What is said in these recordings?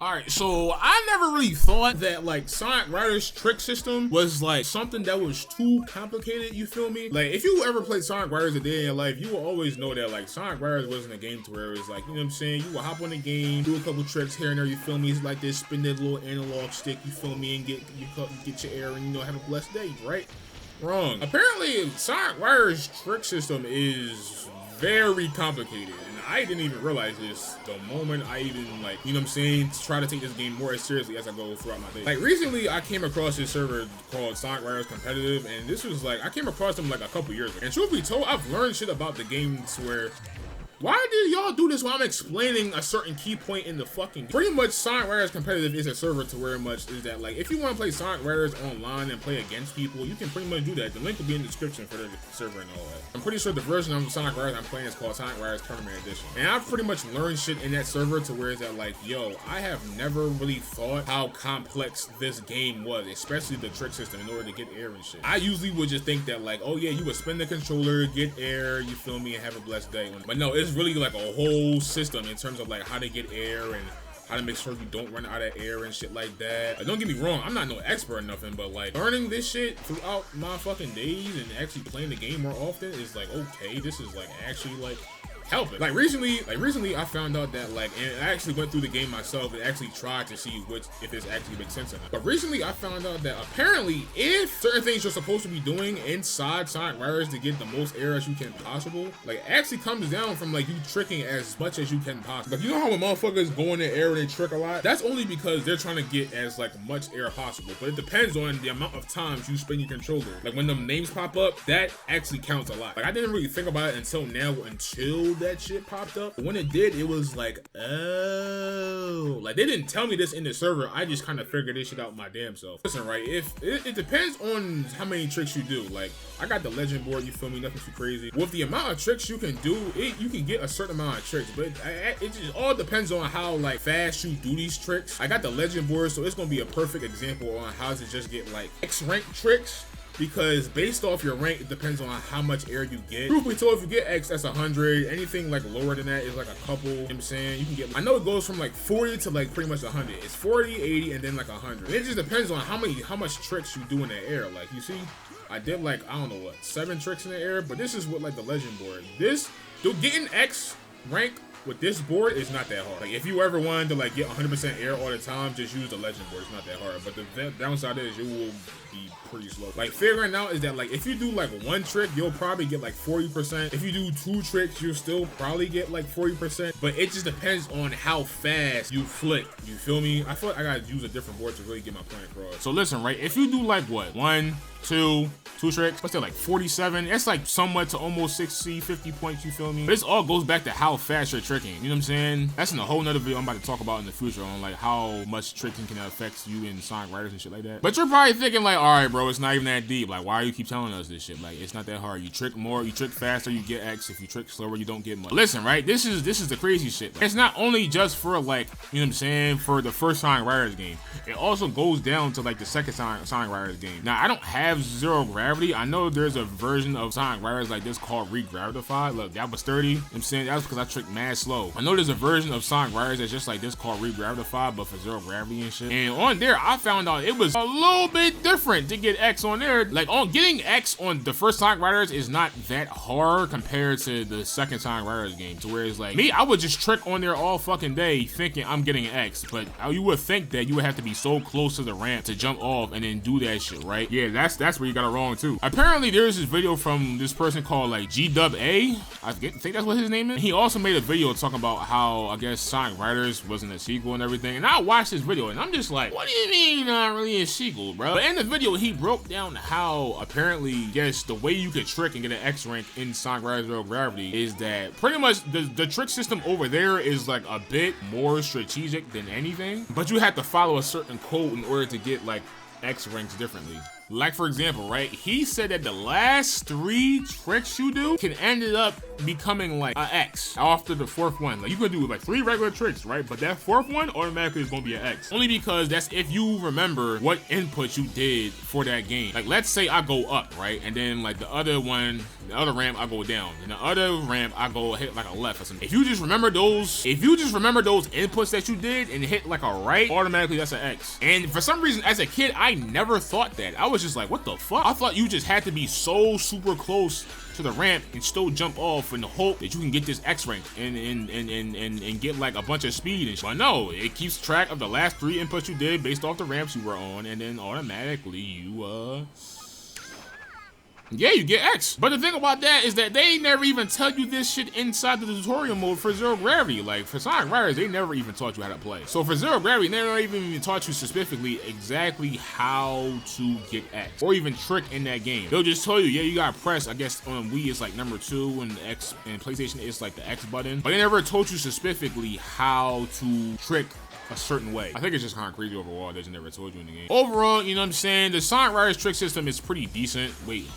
Alright, so I never really thought that like Sonic Riders trick system was like something that was too complicated, you feel me? Like if you ever played Sonic Riders a day in your life, you will always know that like Sonic Riders wasn't a game to where it was like, you know what I'm saying? You will hop on the game, do a couple tricks here and there, you feel me? It's like this, spin that little analog stick, you feel me? And get your air and have a blessed day, right? Wrong. Apparently Sonic Riders trick system is very complicated. I didn't even realize this the moment I even like, you know what I'm saying, try to take this game more seriously as I go throughout my day. Like recently I came across this server called Sonic Riders Competitive, and this was like, I came across them like a couple years ago. And truth be told, I've learned shit about the game to where, why did y'all do this while I'm explaining a certain key point in the fucking game? Pretty much Sonic Riders Competitive is a server to where much is that like, if you want to play Sonic Riders online and play against people, you can pretty much do that. The link will be in the description for the server and all that. I'm pretty sure the version of Sonic Riders I'm playing is called Sonic Riders Tournament Edition. And I've pretty much learned shit in that server to where is that like, yo, I have never really thought how complex this game was, especially the trick system in order to get air and shit. I usually would just think that like, oh yeah, you would spin the controller, get air, you feel me, and have a blessed day. But no, it's really like a whole system in terms of like how to get air and how to make sure you don't run out of air and shit like that. Like, don't get me wrong, I'm not no expert or nothing, but like learning this shit throughout my fucking days and actually playing the game more often is like, okay, this is like actually like helping. Like recently I found out that like, and I actually went through the game myself and actually tried to see if this actually makes sense or not. But recently I found out that apparently if certain things you're supposed to be doing inside Sonic Riders to get the most air as you can possible, like it actually comes down from like you tricking as much as you can possible. Like you know how when motherfuckers go in the air and they trick a lot? That's only because they're trying to get as like much air possible. But it depends on the amount of times you spin your controller. Like when them names pop up, that actually counts a lot. Like I didn't really think about it until now, until that shit popped up. But when it did, it was like, oh, like they didn't tell me this in the server. I just kind of figured this shit out my damn self. Listen, right, if it depends on how many tricks you do. Like I got the legend board, you feel me, nothing too crazy. With the amount of tricks you can do, you can get a certain amount of tricks, but it just all depends on how like fast you do these tricks. I got the legend board, so it's gonna be a perfect example on how to just get like X rank tricks, because based off your rank, it depends on how much air you get. Truth be told, if you get X, that's 100. Anything like lower than that is like a couple. You know what I'm saying? You can get, I know it goes from like 40 to like pretty much 100. It's 40, 80, and then like 100. It just depends on how much tricks you do in the air. Like you see, I did like, I don't know what, 7 tricks in the air, but this is what like the legend board. Getting X rank with this board is not that hard. Like if you ever wanted to like get 100% air all the time, just use the legend board. It's not that hard. But the downside is you will be pretty slow. Like figuring out is that like if you do like 1 trick, you'll probably get like 40%. If you do 2 tricks, you'll still probably get like 40%. But it just depends on how fast you flick. You feel me? I feel like I gotta use a different board to really get my point across. So listen, right? If you do like what, 1, 2 tricks, what's that, like 47? That's like somewhat to almost 60, 50 points, you feel me? But this all goes back to how fast you're tricking, you know what I'm saying? That's in a whole nother video I'm about to talk about in the future on like how much tricking can affect you in Sonic Riders and shit like that. But you're probably thinking like, all right, bro, it's not even that deep. Like, why do you keep telling us this shit? Like, it's not that hard. You trick more, you trick faster, you get X. If you trick slower, you don't get much. But listen, right? This is the crazy shit. Like, it's not only just for like, you know what I'm saying, for the first Sonic Riders game. It also goes down to like the second Sonic Riders game. Now, I don't have zero gravity. I know there's a version of Sonic Riders like this called Regravitified. Look, that was 30. You know what I'm saying? That was because I tricked mad slow. I know there's a version of Sonic Riders that's just like this called Regravitified, but for zero gravity and shit. And on there, I found out it was a little bit different to get X on there. Like, on getting X on the first Sonic Riders is not that hard compared to the second Sonic Riders game. To where it's like, me, I would just trick on there all fucking day thinking I'm getting X. But you would think that you would have to be so close to the ramp to jump off and then do that shit, right? Yeah, that's where you got it wrong too. Apparently there's this video from this person called like GDubA. I think that's what his name is. He also made a video talking about how I guess Sonic Riders wasn't a sequel and everything. And I watched this video and I'm just like, what do you mean not really a sequel, bro? But in the video he broke down how apparently, yes, the way you could trick and get an X rank in Sonic Riders Zero Gravity is that pretty much the trick system over there is like a bit more strategic than anything. But you have to follow a certain code in order to get like X ranks differently. Like for example, right? He said that the last 3 tricks you do can end up becoming like an X after the 4th one. Like you can do like 3 regular tricks, right? But that 4th one automatically is gonna be an X. Only because that's if you remember what input you did for that game. Like let's say I go up, right? And then like the other ramp I go down. And the other ramp I go hit like a left or something. If you just remember those inputs that you did and hit like a right, automatically that's an X. And for some reason as a kid, I never thought that. I was just like, what the fuck? I thought you just had to be so super close to the ramp and still jump off in the hope that you can get this X rank and get like a bunch of speed and shit. But no, it keeps track of the last 3 inputs you did based off the ramps you were on, and then automatically you yeah, you get X. But the thing about that is that they never even tell you this shit inside the tutorial mode for Zero Gravity. Like for Sonic Riders, they never even taught you how to play. So for Zero Gravity, they never even taught you specifically exactly how to get X or even trick in that game. They'll just tell you, yeah, you gotta press, I guess on Wii it's like number 2 and X, and PlayStation it's like the X button. But they never told you specifically how to trick a certain way. I think it's just kind of crazy overall. They just never told you in the game. Overall, you know what I'm saying? The Sonic Riders trick system is pretty decent. Wait.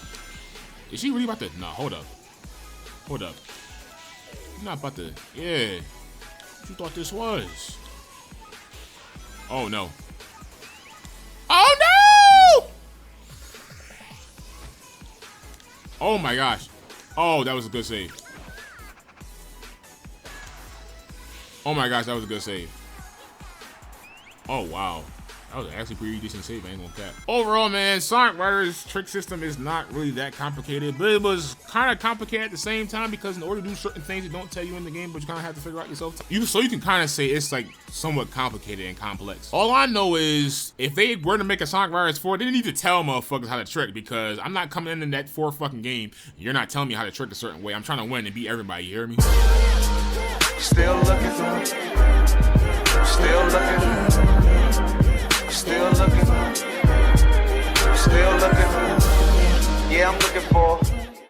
Is she really about to? No, hold up. Hold up. You're not about to. Yeah. What you thought this was? Oh, no. Oh, no! Oh, my gosh. Oh, that was a good save. Oh, my gosh, that was a good save. Oh, wow. That was actually pretty decent save, I ain't gonna cap. Overall, man, Sonic Riders trick system is not really that complicated, but it was kind of complicated at the same time because in order to do certain things, they don't tell you in the game, but you kind of have to figure out yourself. So you can kind of say it's like somewhat complicated and complex. All I know is if they were to make a Sonic Riders 4, they didn't need to tell motherfuckers how to trick, because I'm not coming in that 4 fucking game. You're not telling me how to trick a certain way. I'm trying to win and beat everybody, you hear me? Still looking. Still looking. Still looking. Still looking. Yeah, I'm looking for